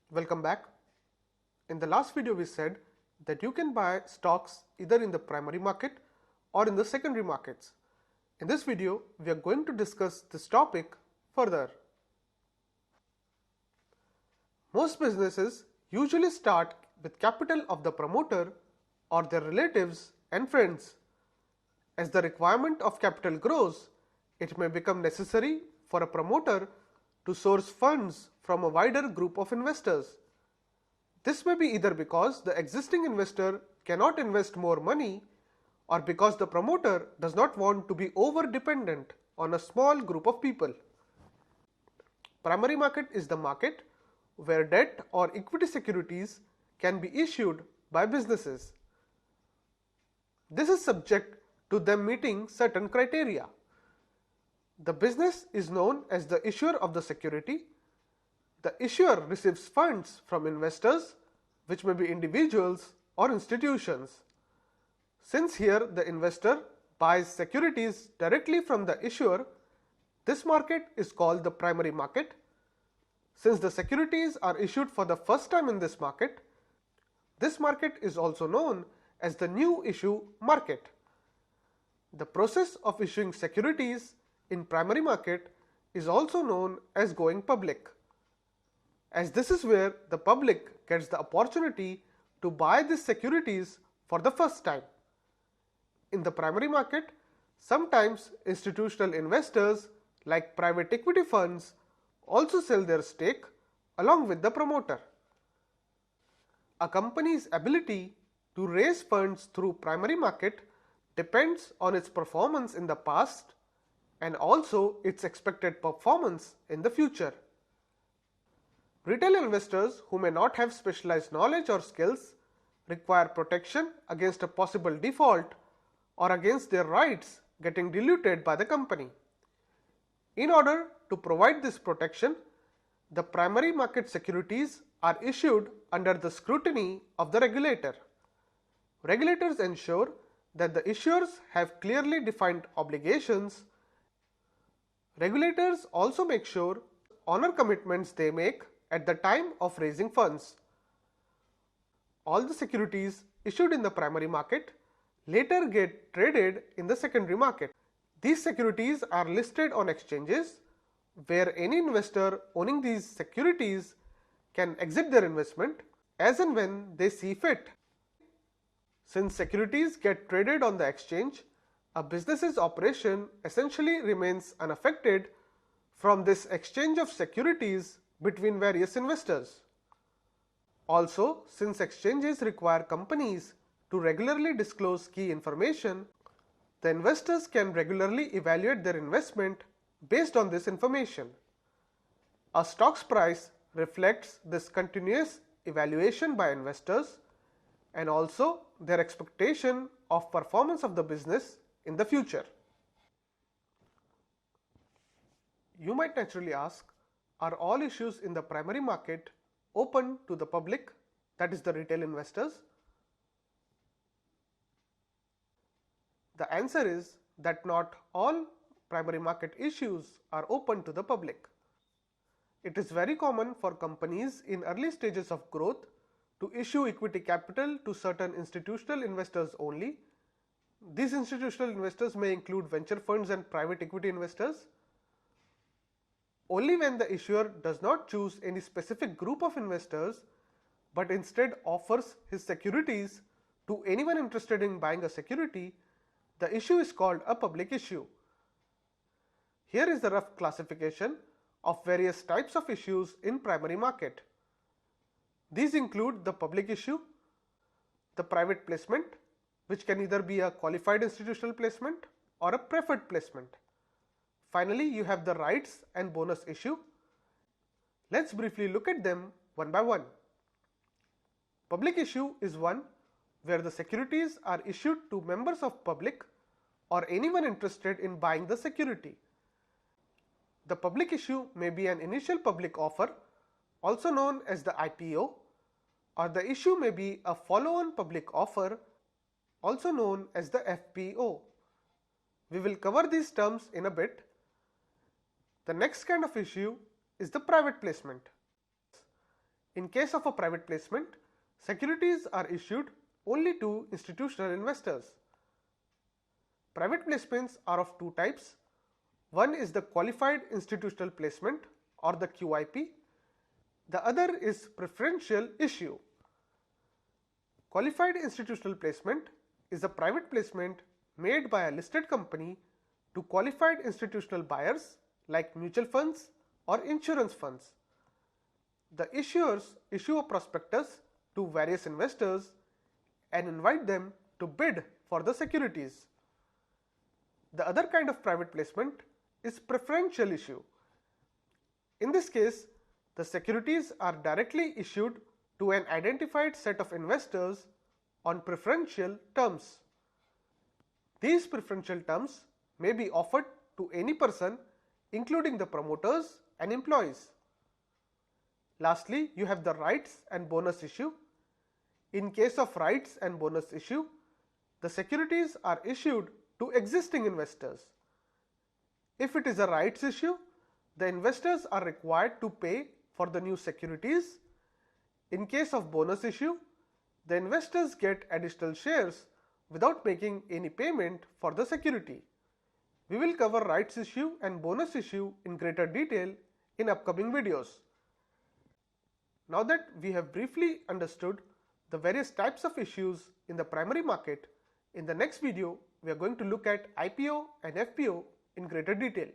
Welcome back. In the last video we said that you can buy stocks either in the primary market or in the secondary markets. In this video we are going to discuss this topic further. Most businesses usually start with capital of the promoter or their relatives and friends. As the requirement of capital grows, it may become necessary for a promoter to source funds from a wider group of investors. This may be either because the existing investor cannot invest more money or because the promoter does not want to be over-dependent on a small group of people. Primary market is the market where debt or equity securities can be issued by businesses. This is subject to them meeting certain criteria. The business is known as the issuer of the security. The issuer receives funds from investors, which may be individuals or institutions. Since here the investor buys securities directly from the issuer, this market is called the primary market. Since the securities are issued for the first time in this market is also known as the new issue market. The process of issuing securities in primary market is also known as going public, as this is where the public gets the opportunity to buy these securities for the first time. In the primary market, sometimes institutional investors like private equity funds also sell their stake along with the promoter. A company's ability to raise funds through primary market depends on its performance in the past and also its expected performance in the future. Retail investors who may not have specialized knowledge or skills require protection against a possible default or against their rights getting diluted by the company. In order to provide this protection, the primary market securities are issued under the scrutiny of the regulator. Regulators ensure that the issuers have clearly defined obligations. Regulators also make sure honor commitments they make at the time of raising funds. All the securities issued in the primary market later get traded in the secondary market. These securities are listed on exchanges where any investor owning these securities can exit their investment as and when they see fit. Since securities get traded on the exchange, a business's operation essentially remains unaffected from this exchange of securities between various investors. Also, since exchanges require companies to regularly disclose key information, the investors can regularly evaluate their investment based on this information. A stock's price reflects this continuous evaluation by investors and also their expectation of performance of the business in the future. You might naturally ask, are all issues in the primary market open to the public, that is the retail investors? The answer is that not all primary market issues are open to the public. It is very common for companies in early stages of growth to issue equity capital to certain institutional investors only. These institutional investors may include venture funds and private equity investors. Only when the issuer does not choose any specific group of investors but instead offers his securities to anyone interested in buying a security, the issue is called a public issue. Here is the rough classification of various types of issues in primary market. These include the public issue, the private placement, which can either be a qualified institutional placement or a preferred placement. Finally, you have the rights and bonus issue. Let's briefly look at them one by one. Public issue is one where the securities are issued to members of public or anyone interested in buying the security. The public issue may be an initial public offer, also known as the IPO, or the issue may be a follow-on public offer, also known as the FPO. We will cover these terms in a bit. The next kind of issue is the private placement. In case of a private placement, securities are issued only to institutional investors. Private placements are of two types. One is the qualified institutional placement or the QIP. The other is preferential issue. Qualified institutional placement is a private placement made by a listed company to qualified institutional buyers like mutual funds or insurance funds. The issuers issue a prospectus to various investors and invite them to bid for the securities. The other kind of private placement is preferential issue. In this case, the securities are directly issued to an identified set of investors on preferential terms. These preferential terms may be offered to any person, including the promoters and employees. Lastly, you have the rights and bonus issue. In case of rights and bonus issue, the securities are issued to existing investors. If it is a rights issue, the investors are required to pay for the new securities. In case of bonus issue, the investors get additional shares without making any payment for the security. We will cover rights issue and bonus issue in greater detail in upcoming videos. Now that we have briefly understood the various types of issues in the primary market, in the next video we are going to look at IPO and FPO in greater detail.